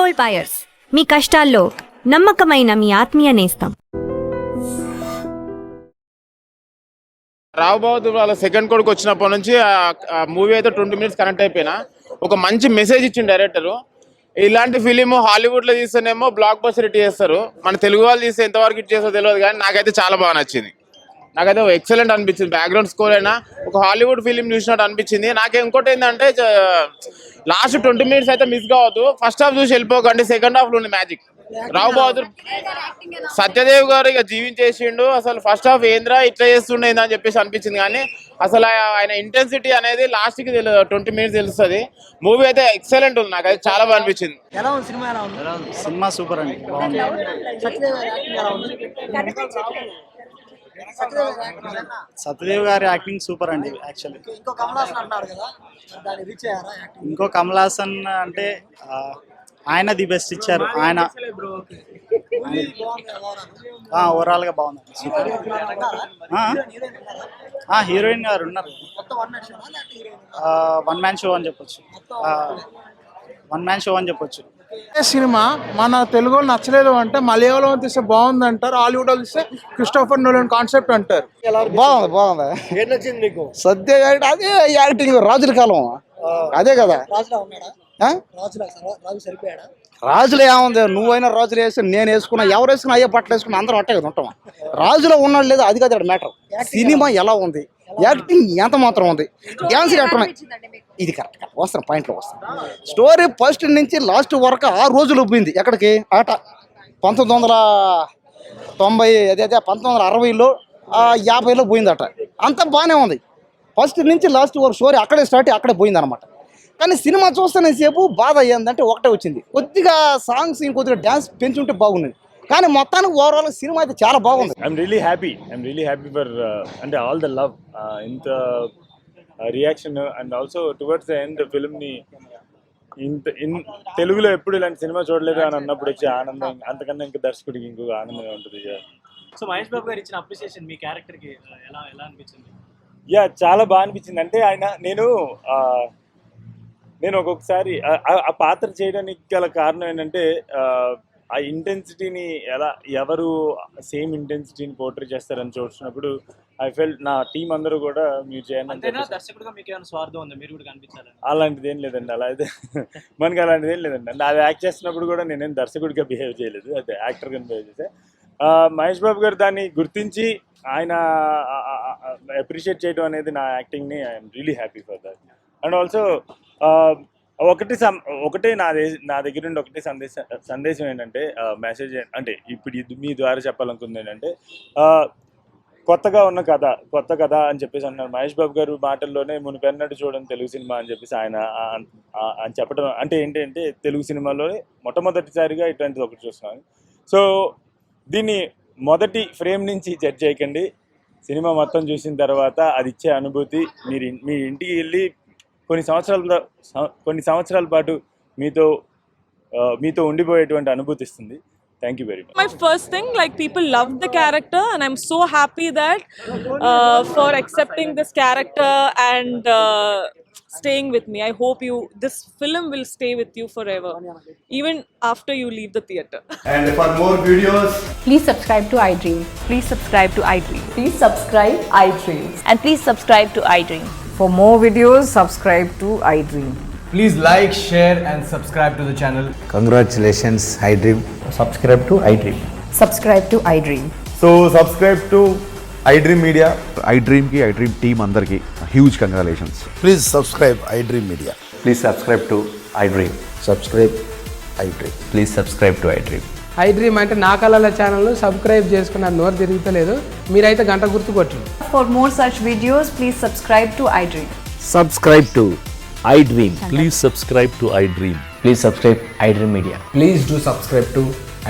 Gold buyers, మీ కష్టాల్లో నమ్మకమైన మీ ఆత్మీయ నేస్తం. రావుబాబు వాళ్ళ సెకండ్ కొడుకు వచ్చినప్పటి నుంచి ఆ మూవీ అయితే 20 minutes కనెక్ట్ అయిపోయినా. ఒక మంచి మెసేజ్ ఇచ్చింది డైరెక్టరు. ఇలాంటి ఫిలిం హాలీవుడ్ లో తీస్తేనేమో బ్లాక్ బస్టర్ హిట్ చేస్తారు, మన తెలుగు వాళ్ళు తీస్తే ఎంతవరకు హిట్ చేస్తారో తెలియదు, కానీ నాకైతే చాలా బాగా నచ్చింది. నాకైతే ఎక్సలెంట్ అనిపించింది. బ్యాక్గ్రౌండ్ స్కోర్ అయినా ఒక హాలీవుడ్ ఫిలిం చూసినట్టు అనిపించింది. నాకు ఇంకోటి ఏంటంటే లాస్ట్ 20 minutes అయితే మిస్ కావద్దు. ఫస్ట్ హాఫ్ చూసి వెళ్ళిపోకండి, సెకండ్ హాఫ్ లో ఉంది మ్యాజిక్. రావు బహదూర్ సత్యదేవ్ గారు ఇక జీవించేసిండు. అసలు ఫస్ట్ హాఫ్ ఏంద్రా ఇట్లా చేస్తుండే అని చెప్పేసి అనిపించింది, కానీ అసలు ఆయన ఇంటెన్సిటీ అనేది లాస్ట్ కి 20 minutes తెలుస్తుంది. మూవీ అయితే ఎక్సలెంట్ ఉంది, నాకు అయితే చాలా బాగా అనిపించింది. సినిమా సూపర్ అండి, సత్యదేవ్ గారి యాక్టింగ్ సూపర్ అండి. యాక్చువల్లీ ఇంకో కమల్ హాసన్ అంటే ఆయన ది బెస్ట్ ఇచ్చారు. ఆయన ఓవరాల్ గా బాగుంది. హీరోయిన్ గారు ఉన్నారు. వన్ మ్యాన్ షో అని చెప్పొచ్చు. సినిమా మన తెలుగులో నచ్చలేదు అంటే మలయాళం తీస్తే బాగుంది అంటారు, హాలీవుడ్ లో తీస్తే క్రిస్టోఫర్ నోలన్ కాన్సెప్ట్ అంటారు. బాగుంది. ఏం నచ్చింది మీకు? సత్య అదే యాక్టింగ్, రాజుల కాలం అదే కదా. రాజులో ఏముంది, నువ్వైనా రాజులు వేసి నేను వేసుకున్నా, ఎవరు వేసుకున్నా అయ్యే బట్టలు వేసుకున్నా అందరూ అట్టే కదా ఉంటాం. రాజులో ఉన్నాడు లేదు అది కదా మ్యాటర్. సినిమా ఎలా ఉంది, యాక్టింగ్ ఎంత మాత్రం ఉంది, డ్యాన్స్ ఎట్టున్నాయి, ఇది కరెక్ట్ వస్తాను పాయింట్లో వస్తాను. స్టోరీ ఫస్ట్ నుంచి లాస్ట్ వరకు 6 రోజులు పోయింది. ఎక్కడికి ఆట 1990 అదే 1960లో 50లో పోయిందట. అంత బాగానే ఉంది. ఫస్ట్ నుంచి లాస్ట్ వరకు స్టోరీ అక్కడే స్టార్ట్ అక్కడే పోయింది అనమాట. కానీ సినిమా చూస్తేనే సేపు బాధ అయ్యిందంటే ఒకటే వచ్చింది, కొద్దిగా సాంగ్స్ ఇంకొద్దిగా డ్యాన్స్ పెంచుంటే బాగున్నది. కానీ మొత్తానికి ఓవరాల్ సినిమా అయితే చాలా బాగుంది. ఐఎమ్ రియలీ హ్యాపీ ఫర్ అంటే ఆల్ ద లవ్, ఇంత reaction and also towards the end ఫిల్మ్ని తెలుగులో ఎప్పుడు ఇలాంటి సినిమా చూడలేదు అని అన్నప్పుడు వచ్చే ఆనందం అంతకన్నా ఇంకా దర్శకుడికి ఇంకొక ఆనందంగా ఉంటుంది. సో మహేష్ బాబు గారు ఇచ్చిన అప్రిసియేషన్ మీ క్యారెక్టర్కి ఎలా అనిపించింది? చాలా బాగా అనిపించింది. అంటే నేను ఒక్కొక్కసారి ఆ పాత్ర చేయడానికి గల కారణం ఏంటంటే ఆ ఇంటెన్సిటీని ఎవరు సేమ్ ఇంటెన్సిటీని పోర్ట్రే చేస్తారని చూసినప్పుడు ఐ ఫెల్ట్ నా టీం అందరూ కూడా మీరు చేయండి. అలాంటిది ఏం లేదండి, అలా అయితే మనకి అలాంటిది ఏం లేదండి. అంటే అది యాక్ట్ చేస్తున్నప్పుడు కూడా నేనేం దర్శకుడిగా బిహేవ్ చేయలేదు, అదే యాక్టర్గా బిహేవ్ చేసే. మహేష్ బాబు గారు దాన్ని గుర్తించి ఆయన అప్రిషియేట్ చేయడం అనేది నా యాక్టింగ్ని I'm really happy for that. And also ఒకటే నా దగ్గర నుండి ఒకటే సందేశం ఏంటంటే, మెసేజ్ అంటే ఇప్పుడు మీ ద్వారా చెప్పాలనుకుంది ఏంటంటే, కొత్త కథ అని చెప్పేసి అంటున్నారు మహేష్ బాబు గారు మాటల్లోనే. మునిపెన్నట్టు చూడండి తెలుగు సినిమా అని చెప్పేసి ఆయన చెప్పడం అంటే ఏంటంటే, తెలుగు సినిమాలోనే మొట్టమొదటిసారిగా ఇట్లాంటిది ఒకటి చూస్తున్నాను. సో దీన్ని మొదటి ఫ్రేమ్ నుంచి జడ్జ్ చేయకండి, సినిమా మొత్తం చూసిన తర్వాత అది ఇచ్చే అనుభూతి మీ ఇంటికి వెళ్ళి కొన్ని సంవత్సరాల పాటు మీతో ఉండిపోయేటువంటి అనుభూతి ఇస్తుంది. Thank you very much. My first thing, like, people loved the character and I'm so happy that for accepting this character and staying with me. I hope this film will stay with you forever, even after you leave the theatre. And for more videos, please subscribe to iDream. Please subscribe to iDream. Please subscribe iDream. And please subscribe to iDream. For more videos, subscribe to iDream. please like, share and subscribe to the channel. Congratulations, iDream. Subscribe to iDream. Subscribe to iDream. So subscribe to iDream Media. iDream ki iDream team andarki huge congratulations. Please subscribe iDream Media. Please subscribe to iDream. Subscribe iDream. Please subscribe to iDream. iDream అంటే నా కళల channel subscribe చేసుకున్నారు, నోరు తిరుగుతలేదు, మీరైతే గంట గుర్తు కొట్టండి. For more such videos, please subscribe to iDream. Subscribe to iDream. Please subscribe to iDream. Please subscribe iDream Media. Please do subscribe to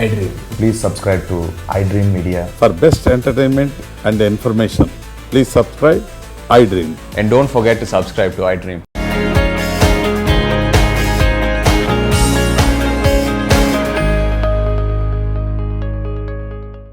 iDream. Please subscribe to iDream Media. For best entertainment and information, please subscribe iDream. And don't forget to subscribe to iDream.